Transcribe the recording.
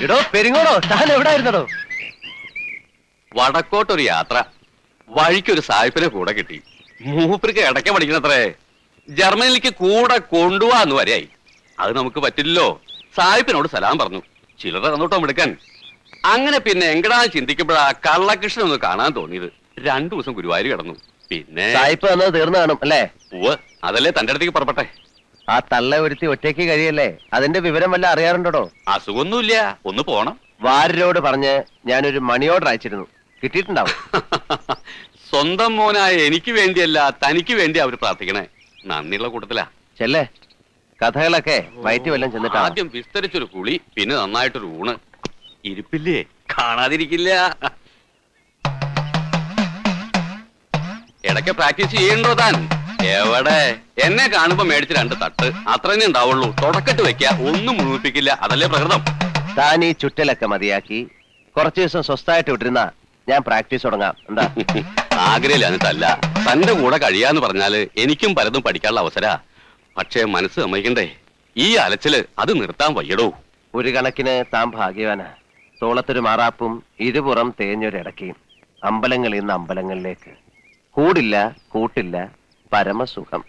എടോ പെരിങ്ങോടോ, താൻ എവിടായിരുന്നടോ? വടക്കോട്ടൊരു യാത്ര. വഴിക്കൊരു സായിപ്പിനെ കൂടെ കിട്ടി. മൂപ്പർക്ക് ഇടയ്ക്ക പഠിക്കണത്രേ. ജർമ്മനിലേക്ക് കൂടെ കൊണ്ടുപോവാന്ന് വരെയായി. അത് നമുക്ക് പറ്റില്ലല്ലോ. സായിപ്പിനോട് സലാം പറഞ്ഞു. ചിലർ തന്നോട്ടോ എടുക്കാൻ. അങ്ങനെ പിന്നെ എങ്കടാ ചിന്തിക്കുമ്പോഴാ കള്ളകൃഷ്ണൻ ഒന്ന് കാണാൻ തോന്നിയത്. 2 ദിവസം ഗുരുവായൂർ കിടന്നു. പിന്നെ സായിപ്പ് വന്നത് തീർന്നു കാണും അല്ലേ? ഉവ്വ്, അതല്ലേ തന്റെ അടുത്തേക്ക് പുറപ്പെട്ടെ. ആ തള്ള ഒരുത്തി ഒറ്റയ്ക്ക് കഴിയല്ലേ? അതിന്റെ വിവരം വല്ല അറിയാറുണ്ടോ? അസുഖമൊന്നുമില്ല, ഒന്ന് പോണം. വാര്യരോട് പറഞ്ഞ് ഞാനൊരു മണി ഓർഡർ അയച്ചിരുന്നു, കിട്ടിയിട്ടുണ്ടാവും. സ്വന്തം മോനായ എനിക്ക് വേണ്ടിയല്ല, തനിക്ക് വേണ്ടി അവർ പ്രാർത്ഥിക്കണേ. നന്ദിയുള്ള കൂട്ടത്തിലാ. ചെല്ലേ, കഥകളൊക്കെ വയറ്റി വല്ലം ചെന്നിട്ട് ആദ്യം വിസ്തരിച്ചൊരു കുളി, പിന്നെ നന്നായിട്ടൊരു ഊണ്. ഇരിപ്പില്ലേ, കാണാതിരിക്കില്ല. ഇടയ്ക്ക് പ്രാക്ടീസ് ചെയ്യണ്ടോ താൻ? എവിടെ, എന്നെ കാണുമ്പോ മേടിച്ച് 2 തട്ട് അത്രന്നെ ഉണ്ടാവുള്ളൂ. തുടക്കട്ട് വെക്ക, ഒന്നും മുഴുമിപ്പിക്കില്ല. അതല്ലേ പ്രകൃതം. താൻ ഈ ചുറ്റലൊക്കെ മതിയാക്കി കുറച്ചു ദിവസം സ്വസ്ഥായിട്ട് വിട്ടിരുന്ന ഞാൻ പ്രാക്ടീസ് തുടങ്ങാം. എന്താ? ആഗ്രഹില്ല, തന്റെ കൂടെ കഴിയാന്ന് പറഞ്ഞാല് എനിക്കും പലതും പഠിക്കാനുള്ള അവസര. പക്ഷേ മനസ്സ് സമ്മതിക്കണ്ടേ? ഈ അലച്ചില് അത് നിർത്താൻ വയ്യടോ. ഒരു കണക്കിന് താൻ ഭാഗ്യവാനാ. തോളത്തൊരു മാറാപ്പും ഇരുപുറം തേഞ്ഞൊരിടക്കയും. അമ്പലങ്ങളിൽ നിന്ന് അമ്പലങ്ങളിലേക്ക്. കൂടില്ല, കൂട്ടില്ല, പരമസുഖം.